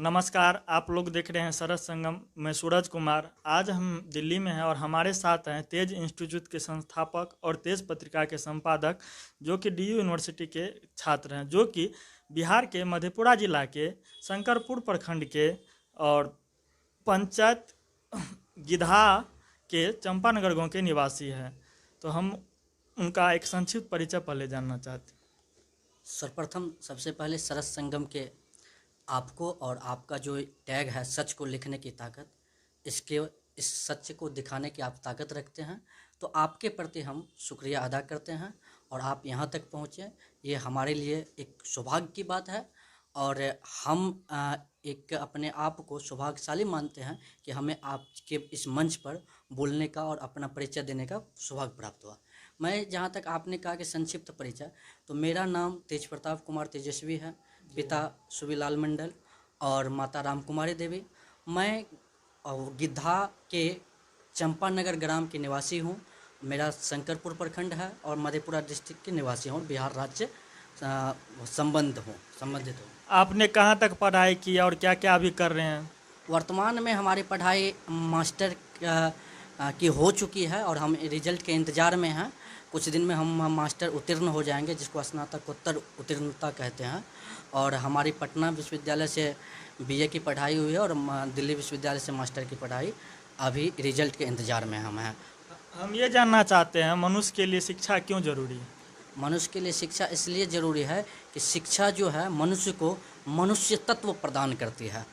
नमस्कार, आप लोग देख रहे हैं सरस संगम। मैं सूरज कुमार। आज हम दिल्ली में हैं और हमारे साथ हैं तेज इंस्टीट्यूट के संस्थापक और तेज पत्रिका के संपादक, जो कि डीयू यूनिवर्सिटी के छात्र हैं, जो कि बिहार के मधेपुरा जिला के शंकरपुर प्रखंड के और पंचायत गिधा के चंपानगर गांव के निवासी हैं। तो हम उनका एक संक्षिप्त परिचय पहले जानना चाहते हैं। सर्वप्रथम सबसे पहले सरस संगम के आपको और आपका जो टैग है सच को लिखने की ताकत, इस सच को दिखाने की आप ताकत रखते हैं, तो आपके प्रति हम शुक्रिया अदा करते हैं। और आप यहाँ तक पहुँचे, ये हमारे लिए एक सौभाग्य की बात है। और हम एक अपने आप को सौभाग्यशाली मानते हैं कि हमें आपके इस मंच पर बोलने का और अपना परिचय देने का सौभाग्य प्राप्त हुआ। मैं जहाँ तक आपने कहा कि संक्षिप्त परिचय, तो मेरा नाम तेज प्रताप कुमार तेजस्वी है। पिता सुबीलाल मंडल और माता राम कुमारी देवी। मैं गिद्धा के चंपानगर ग्राम के निवासी हूँ। मेरा शंकरपुर प्रखंड है और मधेपुरा डिस्ट्रिक्ट के निवासी हूँ। बिहार राज्य संबंधित हूँ। आपने कहाँ तक पढ़ाई की और क्या क्या अभी कर रहे हैं? वर्तमान में हमारी पढ़ाई मास्टर की हो चुकी है और हम रिजल्ट के इंतज़ार में हैं। कुछ दिन में हम मास्टर उत्तीर्ण हो जाएंगे, जिसको स्नातकोत्तर उत्तीर्णता कहते हैं। और हमारी पटना विश्वविद्यालय से बीए की पढ़ाई हुई है और दिल्ली विश्वविद्यालय से मास्टर की पढ़ाई, अभी रिजल्ट के इंतज़ार में हम हैं। हम ये जानना चाहते हैं, मनुष्य के लिए शिक्षा क्यों जरूरी है? मनुष्य के लिए शिक्षा इसलिए ज़रूरी है कि शिक्षा जो है मनुष्य को मनुष्य तत्व प्रदान करती है।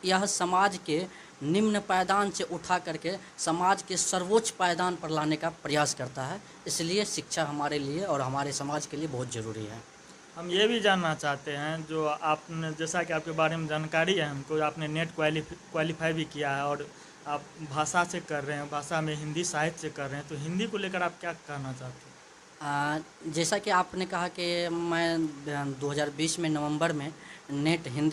यह समाज के निम्न पायदान से उठा करके समाज के सर्वोच्च पायदान पर लाने का प्रयास करता है। इसलिए शिक्षा हमारे लिए और हमारे समाज के लिए बहुत ज़रूरी है। हम ये भी जानना चाहते हैं, जो आपने, जैसा कि आपके बारे में जानकारी है हमको, आपने नेट क्वालिफाई भी किया है और आप भाषा से कर रहे हैं, भाषा में हिंदी साहित्य से कर रहे हैं, तो हिंदी को लेकर आप क्या कहना चाहते हैं? जैसा कि आपने कहा कि मैं 2020 में नवंबर में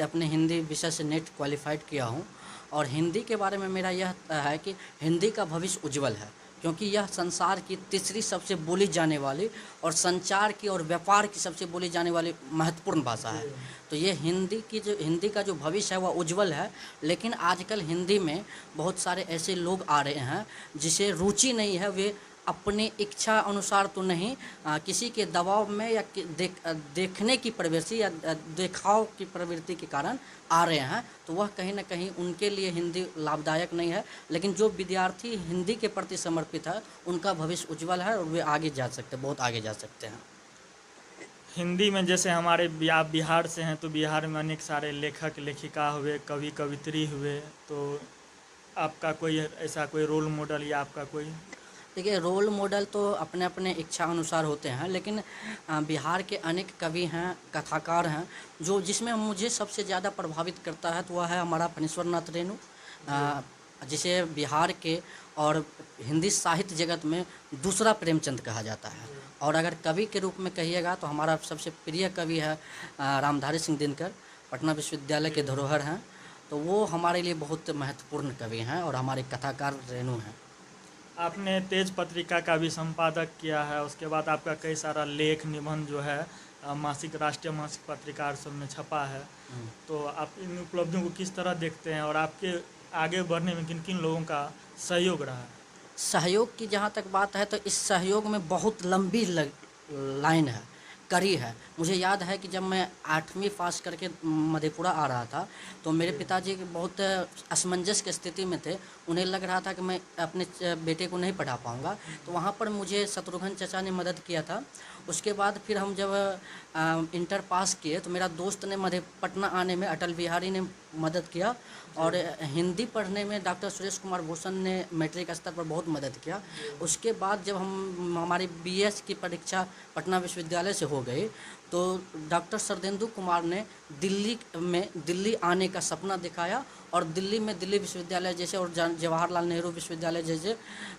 अपने हिंदी विषय से नेट क्वालिफाइड किया हूँ। और हिंदी के बारे में मेरा यह है कि हिंदी का भविष्य उज्जवल है, क्योंकि यह संसार की तीसरी सबसे बोली जाने वाली और संचार की और व्यापार की सबसे बोली जाने वाली महत्वपूर्ण भाषा है। तो ये हिंदी का जो भविष्य है वह उज्जवल है। लेकिन आजकल हिंदी में बहुत सारे ऐसे लोग आ रहे हैं जिसे रुचि नहीं है, वे अपनी इच्छा अनुसार तो नहीं, किसी के दबाव में या देखने की प्रवृत्ति या देखाव की प्रवृत्ति के कारण आ रहे हैं। तो वह कहीं ना कहीं उनके लिए हिंदी लाभदायक नहीं है। लेकिन जो विद्यार्थी हिंदी के प्रति समर्पित है, उनका भविष्य उज्जवल है और वे आगे जा सकते हैं, बहुत आगे जा सकते हैं। हिंदी में जैसे हमारे आप बिहार से हैं, तो बिहार में अनेक सारे लेखक लेखिका हुए, कवि कवित्री हुए, तो आपका कोई ऐसा कोई रोल मॉडल या आपका कोई? देखिए, रोल मॉडल तो अपने अपने इच्छा अनुसार होते हैं, लेकिन बिहार के अनेक कवि हैं, कथाकार हैं, जिसमें मुझे सबसे ज़्यादा प्रभावित करता है तो वह है हमारा फणीश्वर नाथ रेणु, जिसे बिहार के और हिंदी साहित्य जगत में दूसरा प्रेमचंद कहा जाता है। और अगर कवि के रूप में कहिएगा तो हमारा सबसे प्रिय कवि है रामधारी सिंह दिनकर, पटना विश्वविद्यालय के धरोहर हैं। तो वो हमारे लिए बहुत महत्वपूर्ण कवि हैं और हमारे कथाकार रेणु हैं। आपने तेज पत्रिका का भी संपादक किया है, उसके बाद आपका कई सारा लेख निबंध जो है मासिक, राष्ट्रीय मासिक पत्रिका सब में छपा है। तो आप इन उपलब्धियों को किस तरह देखते हैं और आपके आगे बढ़ने में किन किन लोगों का सहयोग रहा है? सहयोग की जहाँ तक बात है तो इस सहयोग में बहुत लंबी लाइन है, कड़ी है। मुझे याद है कि जब मैं 8वीं पास करके मधेपुरा आ रहा था तो मेरे पिताजी बहुत असमंजस की स्थिति में थे। उन्हें लग रहा था कि मैं अपने बेटे को नहीं पढ़ा पाऊँगा, तो वहाँ पर मुझे शत्रुघ्न चाचा ने मदद किया था। उसके बाद फिर हम जब इंटर पास किए तो मेरा दोस्त ने पटना आने में अटल बिहारी ने मदद किया, और हिंदी पढ़ने में डॉक्टर सुरेश कुमार भूषण ने मैट्रिक स्तर पर बहुत मदद किया। उसके बाद जब हमारी बीएस की परीक्षा पटना विश्वविद्यालय से हो गई तो डॉक्टर सरदेंदु कुमार ने दिल्ली आने का सपना दिखाया और दिल्ली में दिल्ली विश्वविद्यालय जैसे और जवाहरलाल नेहरू विश्वविद्यालय जैसे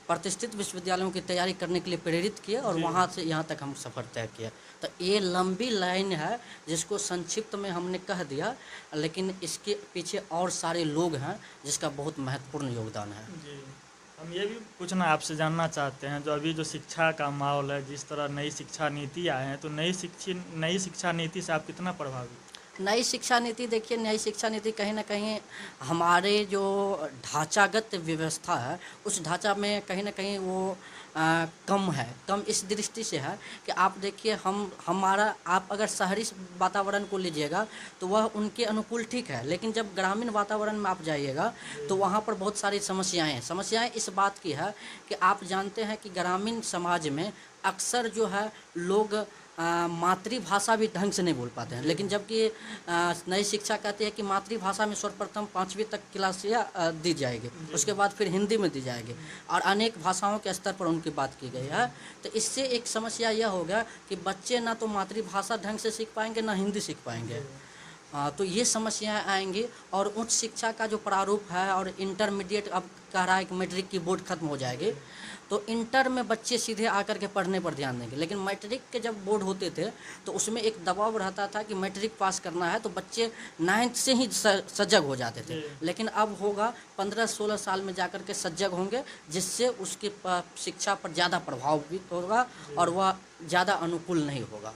प्रतिष्ठित विश्वविद्यालयों की तैयारी करने के लिए प्रेरित किए और वहाँ से यहाँ तक हम सफ़र तय किया। तो ये लंबी लाइन है जिसको संक्षिप्त में हमने कह दिया, लेकिन इसके पीछे और सारे लोग हैं जिसका बहुत महत्वपूर्ण योगदान है। जी, हम ये भी पूछना आपसे जानना चाहते हैं, जो अभी जो शिक्षा का माहौल है, जिस तरह नई शिक्षा नीति आए हैं, तो नई शिक्षा नीति से आप कितना प्रभावित? नई शिक्षा नीति देखिए, नई शिक्षा नीति कहीं न कहीं हमारे जो ढांचागत व्यवस्था है, उस ढांचा में कहीं न कहीं वो कम है। कम इस दृष्टि से है कि आप देखिए, हमारा आप अगर शहरी वातावरण को लीजिएगा तो वह उनके अनुकूल ठीक है, लेकिन जब ग्रामीण वातावरण में आप जाइएगा तो वहाँ पर बहुत सारी समस्याएँ हैं। समस्याएँ इस बात की है कि आप जानते हैं कि ग्रामीण समाज में अक्सर जो है लोग मातृभाषा भी ढंग से नहीं बोल पाते हैं, लेकिन जबकि नई शिक्षा कहती है कि मातृभाषा में सर्वप्रथम 5वीं तक क्लास या दी जाएगी, उसके बाद फिर हिंदी में दी जाएगी और अनेक भाषाओं के स्तर पर उनकी बात की गई है। तो इससे एक समस्या यह हो गया कि बच्चे ना तो मातृभाषा ढंग से सीख पाएंगे, ना हिंदी सीख पाएंगे। तो ये समस्याएं आएंगी। और उच्च शिक्षा का जो प्रारूप है और इंटरमीडिएट अब कह रहा है कि मैट्रिक की बोर्ड खत्म हो जाएगी, तो इंटर में बच्चे सीधे आकर के पढ़ने पर ध्यान देंगे। लेकिन मैट्रिक के जब बोर्ड होते थे तो उसमें एक दबाव रहता था कि मैट्रिक पास करना है, तो बच्चे 9th से ही सजग हो जाते थे। लेकिन अब होगा 15-16 साल में जाकर के सजग होंगे, जिससे उसकी शिक्षा पर ज़्यादा प्रभावित होगा और वह ज़्यादा अनुकूल नहीं होगा।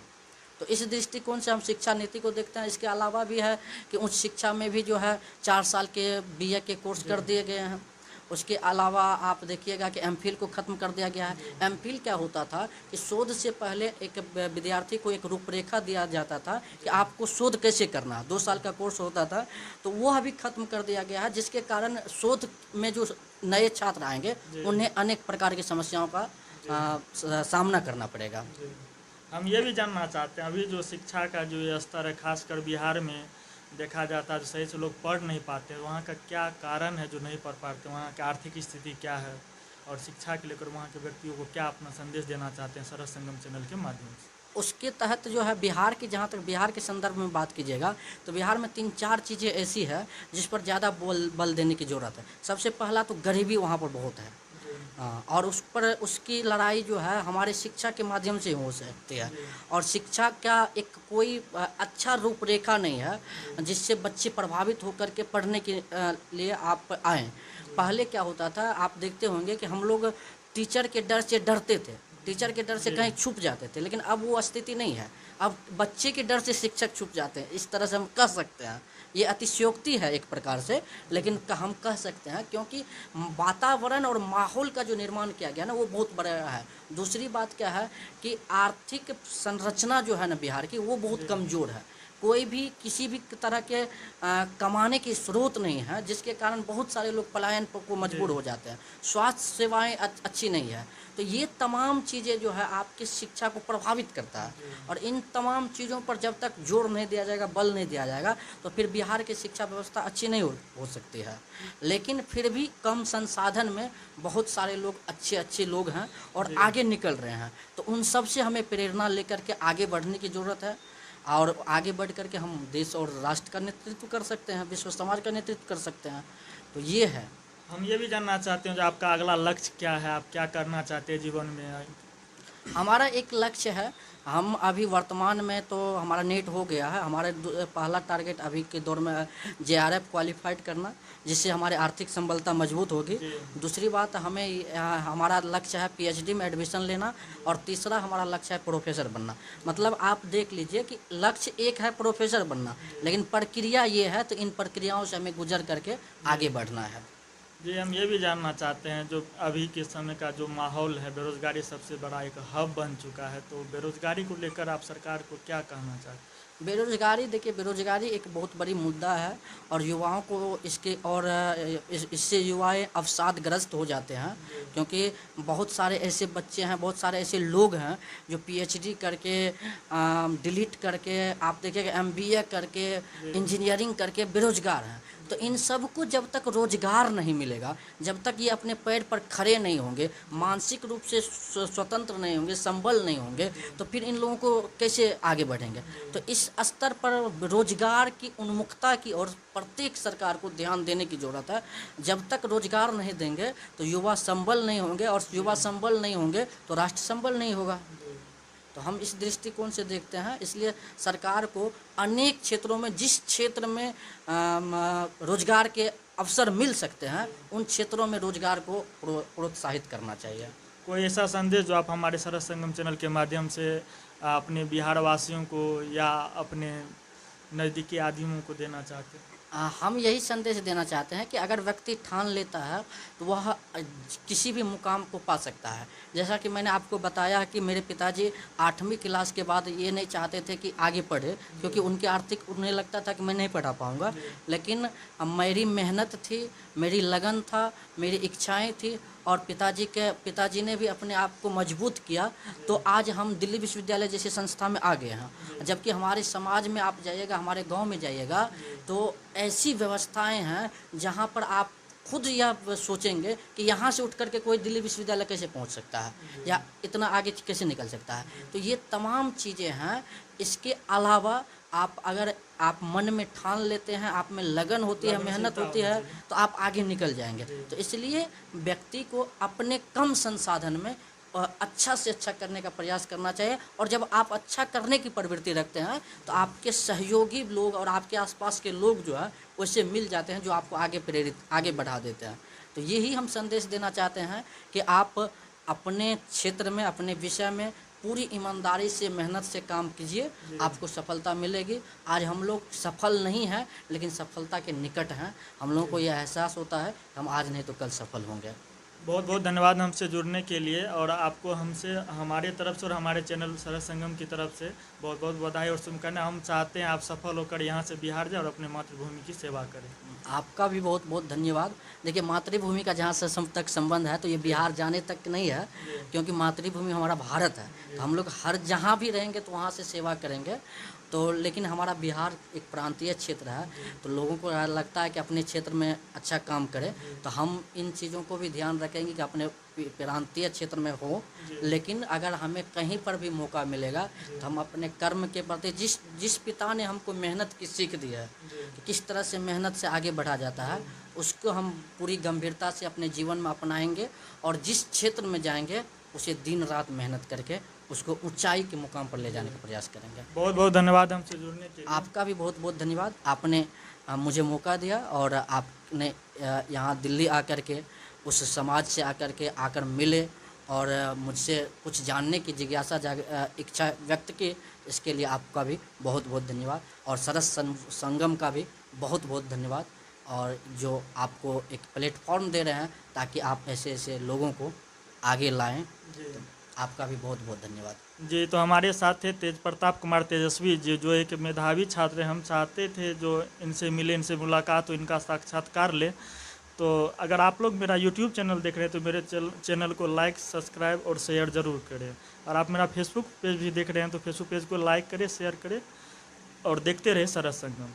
तो इस दृष्टिकोण से हम शिक्षा नीति को देखते हैं। इसके अलावा भी है कि उच्च शिक्षा में भी जो है 4 साल के बीए के कोर्स कर दिए गए हैं। उसके अलावा आप देखिएगा कि एमफिल को ख़त्म कर दिया गया है। एमफिल क्या होता था कि शोध से पहले एक विद्यार्थी को एक रूपरेखा दिया जाता था कि आपको शोध कैसे करना, 2 साल का कोर्स होता था, तो वो अभी ख़त्म कर दिया गया है, जिसके कारण शोध में जो नए छात्र आएंगे उन्हें अनेक प्रकार की समस्याओं का सामना करना पड़ेगा। हम ये भी जानना चाहते हैं, अभी जो शिक्षा का जो ये स्तर है, खासकर बिहार में देखा जाता है, सही से लोग पढ़ नहीं पाते, वहाँ का क्या कारण है जो नहीं पढ़ पाते, वहाँ की आर्थिक स्थिति क्या है, और शिक्षा के लेकर वहाँ के व्यक्तियों को क्या अपना संदेश देना चाहते हैं सरस संगम चैनल के माध्यम से? उसके तहत जो है बिहार की, जहाँ तक बिहार के संदर्भ में बात कीजिएगा तो बिहार में 3-4 चीज़ें ऐसी है जिस पर ज़्यादा बल देने की ज़रूरत है। सबसे पहला तो गरीबी वहाँ पर बहुत है। और उस पर उसकी लड़ाई जो है हमारे शिक्षा के माध्यम से हो सकती है। और शिक्षा का एक कोई अच्छा रूपरेखा नहीं है जिससे बच्चे प्रभावित होकर के पढ़ने के लिए आप आएँ। पहले क्या होता था, आप देखते होंगे कि हम लोग टीचर के डर से डरते थे, टीचर के डर से कहीं छुप जाते थे, लेकिन अब वो स्थिति नहीं है। अब बच्चे के डर से शिक्षक छुप जाते हैं, इस तरह से हम कह सकते हैं। ये अतिशयोक्ति है एक प्रकार से, लेकिन हम कह सकते हैं, क्योंकि वातावरण और माहौल का जो निर्माण किया गया ना वो बहुत बड़ा है। दूसरी बात क्या है कि आर्थिक संरचना जो है ना बिहार की, वो बहुत कमज़ोर है। कोई भी किसी भी तरह के कमाने की स्रोत नहीं है, जिसके कारण बहुत सारे लोग पलायन को मजबूर हो जाते हैं। स्वास्थ्य सेवाएं अच्छी नहीं है। तो ये तमाम चीज़ें जो है आपकी शिक्षा को प्रभावित करता है। और इन तमाम चीज़ों पर जब तक जोर नहीं दिया जाएगा, बल नहीं दिया जाएगा, तो फिर बिहार की शिक्षा व्यवस्था अच्छी नहीं हो सकती है। लेकिन फिर भी कम संसाधन में बहुत सारे लोग अच्छे लोग हैं और आगे निकल रहे हैं। तो उन सब से हमें प्रेरणा लेकर के आगे बढ़ने की ज़रूरत है। और आगे बढ़ कर के हम देश और राष्ट्र का नेतृत्व कर सकते हैं, विश्व समाज का नेतृत्व कर सकते हैं। तो ये है। हम ये भी जानना चाहते हैं जो आपका अगला लक्ष्य क्या है, आप क्या करना चाहते हैं जीवन में? हमारा एक लक्ष्य है, हम अभी वर्तमान में तो हमारा नेट हो गया है। हमारा पहला टारगेट अभी के दौर में JRF क्वालिफाइड करना, जिससे हमारे आर्थिक संबलता मजबूत होगी। दूसरी बात, हमें हमारा लक्ष्य है PhD में एडमिशन लेना। और तीसरा हमारा लक्ष्य है प्रोफेसर बनना। मतलब आप देख लीजिए कि लक्ष्य एक है प्रोफेसर बनना, लेकिन प्रक्रिया ये है, तो इन प्रक्रियाओं से हमें गुजर करके आगे बढ़ना है। जी, हम ये भी जानना चाहते हैं जो अभी के समय का जो माहौल है, बेरोज़गारी सबसे बड़ा एक हब बन चुका है, तो बेरोज़गारी को लेकर आप सरकार को क्या कहना चाहते हैं? बेरोज़गारी, देखिए बेरोज़गारी एक बहुत बड़ी मुद्दा है और युवाओं को इसके और इससे युवाएं अवसादग्रस्त हो जाते हैं, क्योंकि बहुत सारे ऐसे बच्चे हैं, बहुत सारे ऐसे लोग हैं जो PhD करके डिलीट करके, आप देखिएगा MBA करके, इंजीनियरिंग करके बेरोज़गार हैं। तो इन सब को जब तक रोज़गार नहीं मिलेगा, जब तक ये अपने पैर पर खड़े नहीं होंगे, मानसिक रूप से स्वतंत्र नहीं होंगे, संबल नहीं होंगे, तो फिर इन लोगों को कैसे आगे बढ़ेंगे? तो इस स्तर पर रोज़गार की उन्मुखता की और प्रत्येक सरकार को ध्यान देने की ज़रूरत है। जब तक रोज़गार नहीं देंगे तो युवा संबल नहीं होंगे, और युवा संबल नहीं होंगे तो राष्ट्र संबल नहीं होगा। तो हम इस दृष्टिकोण से देखते हैं। इसलिए सरकार को अनेक क्षेत्रों में, जिस क्षेत्र में रोजगार के अवसर मिल सकते हैं, उन क्षेत्रों में रोजगार को प्रोत्साहित करना चाहिए। कोई ऐसा संदेश जो आप हमारे सरस संगम चैनल के माध्यम से अपने बिहार वासियों को या अपने नज़दीकी आदिमों को देना चाहते हैं? हम यही संदेश देना चाहते हैं कि अगर व्यक्ति ठान लेता है तो वह किसी भी मुकाम को पा सकता है। जैसा कि मैंने आपको बताया कि मेरे पिताजी 8वीं क्लास के बाद ये नहीं चाहते थे कि आगे पढ़े, क्योंकि उनकी आर्थिक उन्हें लगता था कि मैं नहीं पढ़ा पाऊँगा। लेकिन मेरी मेहनत थी, मेरी लगन था, मेरी इच्छाएं थी और पिताजी ने भी अपने आप को मजबूत किया, तो आज हम दिल्ली विश्वविद्यालय जैसी संस्था में आ गए हैं। जबकि हमारे समाज में आप जाइएगा, हमारे गांव में जाइएगा, तो ऐसी व्यवस्थाएं हैं जहां पर आप खुद यह सोचेंगे कि यहाँ से उठ करके कोई दिल्ली विश्वविद्यालय कैसे पहुंच सकता है या इतना आगे कैसे निकल सकता है। तो ये तमाम चीज़ें हैं। इसके अलावा अगर आप मन में ठान लेते हैं, आप में लगन होती है, मेहनत होती है, तो आप आगे निकल जाएंगे। तो इसलिए व्यक्ति को अपने कम संसाधन में अच्छा से अच्छा करने का प्रयास करना चाहिए। और जब आप अच्छा करने की प्रवृत्ति रखते हैं तो आपके सहयोगी लोग और आपके आसपास के लोग जो है उससे मिल जाते हैं, जो आपको आगे बढ़ा देते हैं। तो यही हम संदेश देना चाहते हैं कि आप अपने क्षेत्र में, अपने विषय में पूरी ईमानदारी से, मेहनत से काम कीजिए, आपको सफलता मिलेगी। आज हम लोग सफल नहीं हैं, लेकिन सफलता के निकट हैं। हम लोगों को यह एहसास होता है कि हम आज नहीं तो कल सफल होंगे। बहुत बहुत धन्यवाद हमसे जुड़ने के लिए, और आपको हमसे, हमारे तरफ से और हमारे चैनल सरस संगम की तरफ से बहुत बहुत बधाई और शुभकामनाएं। हम चाहते हैं आप सफल होकर यहाँ से बिहार जाए और अपने मातृभूमि की सेवा करें। आपका भी बहुत बहुत धन्यवाद। देखिए, मातृभूमि का जहाँ से तक संबंध है तो ये बिहार जाने तक नहीं है, क्योंकि मातृभूमि हमारा भारत है। तो हम लोग हर जहाँ भी रहेंगे तो वहाँ से सेवा करेंगे। तो लेकिन हमारा बिहार एक प्रांतीय क्षेत्र है, तो लोगों को लगता है कि अपने क्षेत्र में अच्छा काम करें। तो हम इन चीज़ों को भी ध्यान रखेंगे कि अपने प्रांतीय क्षेत्र में हो, लेकिन अगर हमें कहीं पर भी मौका मिलेगा तो हम अपने कर्म के प्रति, जिस पिता ने हमको मेहनत की सीख दी है कि किस तरह से मेहनत से आगे बढ़ा जाता है, उसको हम पूरी गंभीरता से अपने जीवन में अपनाएंगे और जिस क्षेत्र में जाएंगे उसे दिन रात मेहनत करके उसको ऊंचाई के मुकाम पर ले जाने का प्रयास करेंगे। बहुत बहुत धन्यवाद हमसे जुड़ने के लिए। आपका भी बहुत बहुत धन्यवाद। आपने मुझे मौका दिया और आपने यहाँ दिल्ली आकर के उस समाज से आकर मिले और मुझसे कुछ जानने की जिज्ञासा इच्छा व्यक्त की। इसके लिए आपका भी बहुत बहुत धन्यवाद और सरस संगम का भी बहुत बहुत धन्यवाद, और जो आपको एक प्लेटफॉर्म दे रहे हैं ताकि आप ऐसे ऐसे लोगों को आगे लाएं। आपका भी बहुत बहुत धन्यवाद जी। तो हमारे साथ थे तेज प्रताप कुमार तेजस्वी जी, जो एक मेधावी छात्र हैं। हम चाहते थे जो इनसे मिले, इनसे मुलाकात हो, इनका साक्षात्कार ले। तो अगर आप लोग मेरा YouTube चैनल देख रहे हैं तो मेरे चैनल को लाइक, सब्सक्राइब और शेयर ज़रूर करें। और आप मेरा फेसबुक पेज भी देख रहे हैं तो फेसबुक पेज को लाइक करें, शेयर करें और देखते रहे सरस संगम।